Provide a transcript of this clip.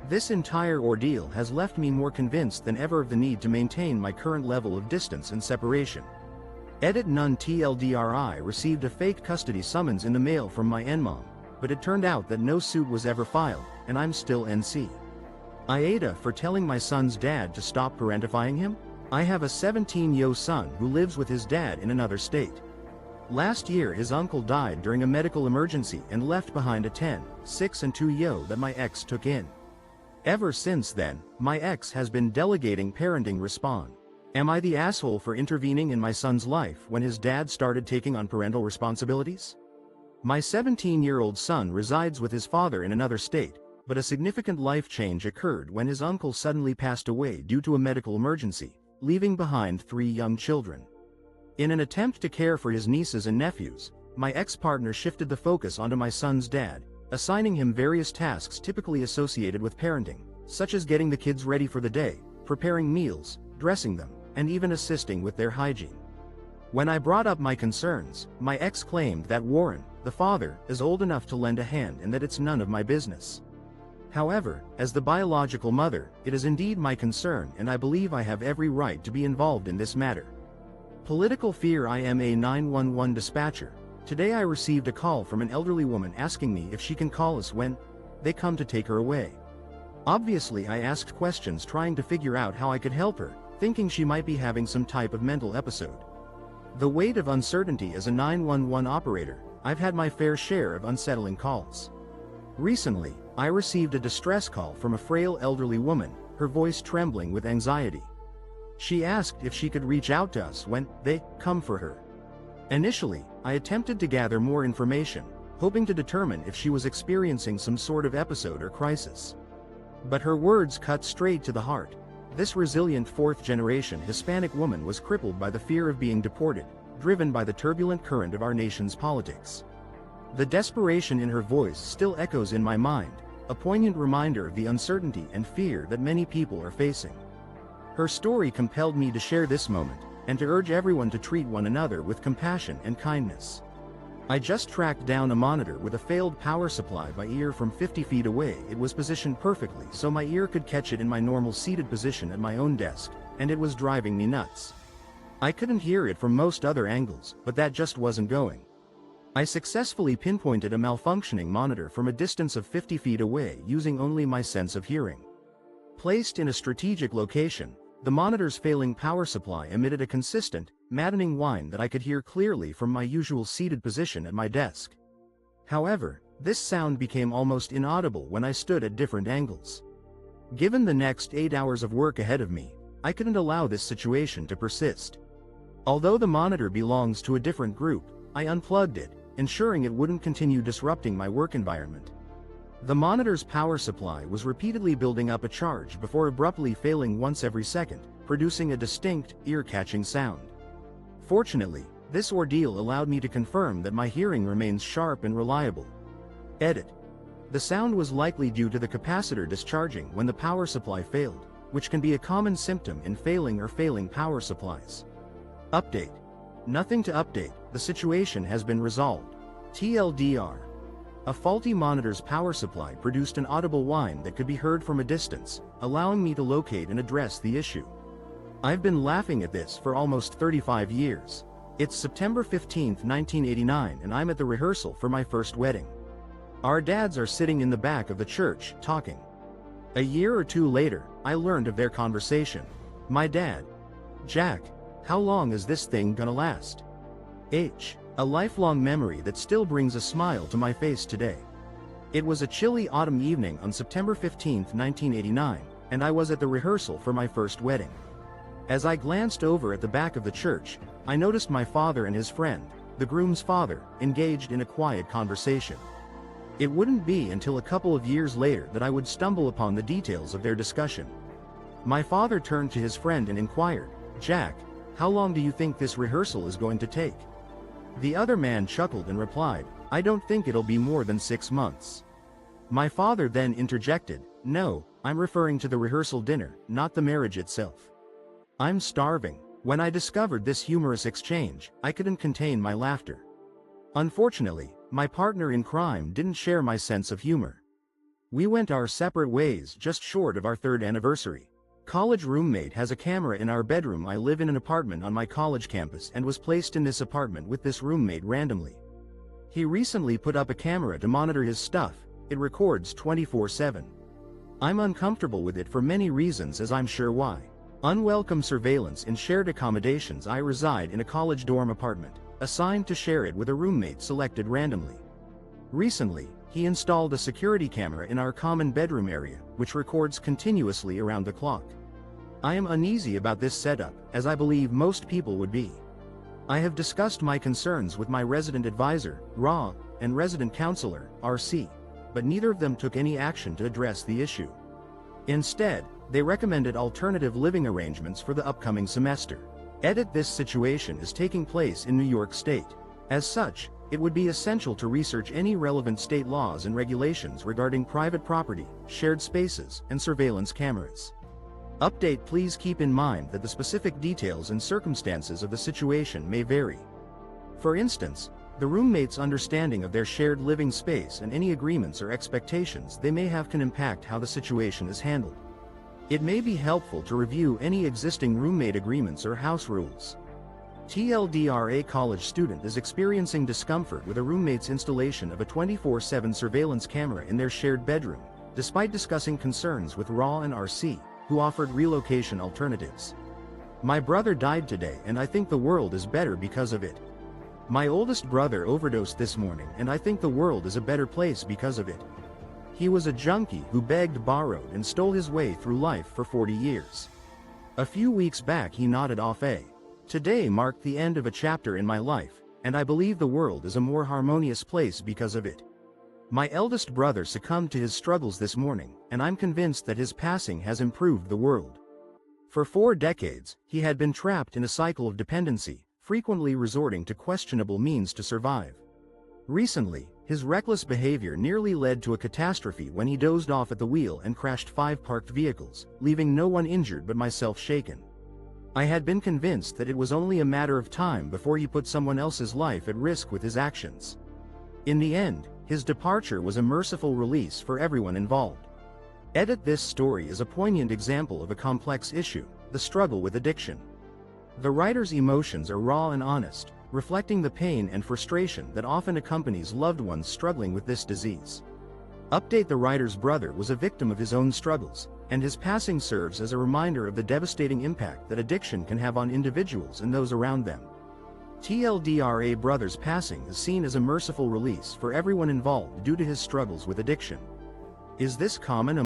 This entire ordeal has left me more convinced than ever of the need to maintain my current level of distance and separation. Edit none TLDRI received a fake custody summons in the mail from my NMOM, but it turned out that no suit was ever filed, and I'm still NC. AITA for telling my son's dad to stop parentifying him? I have a 17-year-old son who lives with his dad in another state. Last year his uncle died during a medical emergency and left behind a 10, 6 and 2-year-old that my ex took in. Ever since then, my ex has been delegating parenting respond. Am I the asshole for intervening in my son's life when his dad started taking on parental responsibilities? My 17-year-old son resides with his father in another state, but a significant life change occurred when his uncle suddenly passed away due to a medical emergency, leaving behind 3 young children. In an attempt to care for his nieces and nephews, my ex-partner shifted the focus onto my son's dad, assigning him various tasks typically associated with parenting, such as getting the kids ready for the day, preparing meals, dressing them, and even assisting with their hygiene. When I brought up my concerns, my ex claimed that Warren, the father, is old enough to lend a hand and that it's none of my business. However, as the biological mother, it is indeed my concern and I believe I have every right to be involved in this matter. Political fear. I am a 911 dispatcher. Today I received a call from an elderly woman asking me if she can call us when they come to take her away. Obviously I asked questions trying to figure out how I could help her, thinking she might be having some type of mental episode. The weight of uncertainty as a 911 operator, I've had my fair share of unsettling calls. Recently, I received a distress call from a frail elderly woman, her voice trembling with anxiety. She asked if she could reach out to us when they come for her. Initially, I attempted to gather more information, hoping to determine if she was experiencing some sort of episode or crisis. But her words cut straight to the heart. This resilient fourth-generation Hispanic woman was crippled by the fear of being deported, driven by the turbulent current of our nation's politics. The desperation in her voice still echoes in my mind, a poignant reminder of the uncertainty and fear that many people are facing. Her story compelled me to share this moment, and to urge everyone to treat one another with compassion and kindness. I just tracked down a monitor with a failed power supply by ear from 50 feet away. It was positioned perfectly so my ear could catch it in my normal seated position at my own desk, and it was driving me nuts. I couldn't hear it from most other angles, but that just wasn't going. I successfully pinpointed a malfunctioning monitor from a distance of 50 feet away using only my sense of hearing. Placed in a strategic location, the monitor's failing power supply emitted a consistent, maddening whine that I could hear clearly from my usual seated position at my desk. However, this sound became almost inaudible when I stood at different angles. Given the next 8 hours of work ahead of me, I couldn't allow this situation to persist. Although the monitor belongs to a different group, I unplugged it, ensuring it wouldn't continue disrupting my work environment. The monitor's power supply was repeatedly building up a charge before abruptly failing once every second, producing a distinct, ear-catching sound. Fortunately, this ordeal allowed me to confirm that my hearing remains sharp and reliable. Edit. The sound was likely due to the capacitor discharging when the power supply failed, which can be a common symptom in failing power supplies. Update. Nothing to update, the situation has been resolved. TLDR. A faulty monitor's power supply produced an audible whine that could be heard from a distance, allowing me to locate and address the issue. I've been laughing at this for almost 35 years. It's September 15, 1989, and I'm at the rehearsal for my first wedding. Our dads are sitting in the back of the church, talking. A year or two later, I learned of their conversation. My dad. Jack, how long is this thing gonna last? A lifelong memory that still brings a smile to my face today. It was a chilly autumn evening on September 15, 1989, and I was at the rehearsal for my first wedding. As I glanced over at the back of the church, I noticed my father and his friend, the groom's father, engaged in a quiet conversation. It wouldn't be until a couple of years later that I would stumble upon the details of their discussion. My father turned to his friend and inquired, "Jack, how long do you think this rehearsal is going to take?" The other man chuckled and replied, "I don't think it'll be more than 6 months." My father then interjected, "No, I'm referring to the rehearsal dinner, not the marriage itself. I'm starving." When I discovered this humorous exchange, I couldn't contain my laughter. Unfortunately, my partner in crime didn't share my sense of humor. We went our separate ways just short of our 3rd anniversary. College roommate has a camera in our bedroom. I live in an apartment on my college campus and was placed in this apartment with this roommate randomly. He recently put up a camera to monitor his stuff. It records 24/7. I'm uncomfortable with it for many reasons, as I'm sure why. Unwelcome surveillance in shared accommodations. I reside in a college dorm apartment, assigned to share it with a roommate selected randomly. Recently, he installed a security camera in our common bedroom area, which records continuously around the clock. I am uneasy about this setup, as I believe most people would be. I have discussed my concerns with my resident advisor, RA, and resident counselor, RC, but neither of them took any action to address the issue. Instead, they recommended alternative living arrangements for the upcoming semester. This situation is taking place in New York State. As such, it would be essential to research any relevant state laws and regulations regarding private property, shared spaces, and surveillance cameras. Please keep in mind that the specific details and circumstances of the situation may vary. For instance, the roommate's understanding of their shared living space and any agreements or expectations they may have can impact how the situation is handled. It may be helpful to review any existing roommate agreements or house rules. A college student is experiencing discomfort with a roommate's installation of a 24/7 surveillance camera in their shared bedroom, despite discussing concerns with RA and RC, who offered relocation alternatives. My brother died today and I think the world is better because of it. My oldest brother overdosed this morning and I think the world is a better place because of it. He was a junkie who begged, borrowed, and stole his way through life for 40 years. A few weeks back he nodded off. Today marked the end of a chapter in my life, and I believe the world is a more harmonious place because of it. My eldest brother succumbed to his struggles this morning, and I'm convinced that his passing has improved the world. For 4 decades, he had been trapped in a cycle of dependency, frequently resorting to questionable means to survive. Recently, his reckless behavior nearly led to a catastrophe when he dozed off at the wheel and crashed 5 parked vehicles, leaving no one injured but myself shaken. I had been convinced that it was only a matter of time before he put someone else's life at risk with his actions. In the end, his departure was a merciful release for everyone involved. This story is a poignant example of a complex issue, the struggle with addiction. The writer's emotions are raw and honest, reflecting the pain and frustration that often accompanies loved ones struggling with this disease. The writer's brother was a victim of his own struggles, and his passing serves as a reminder of the devastating impact that addiction can have on individuals and those around them. Brother's passing is seen as a merciful release for everyone involved due to his struggles with addiction. Is this common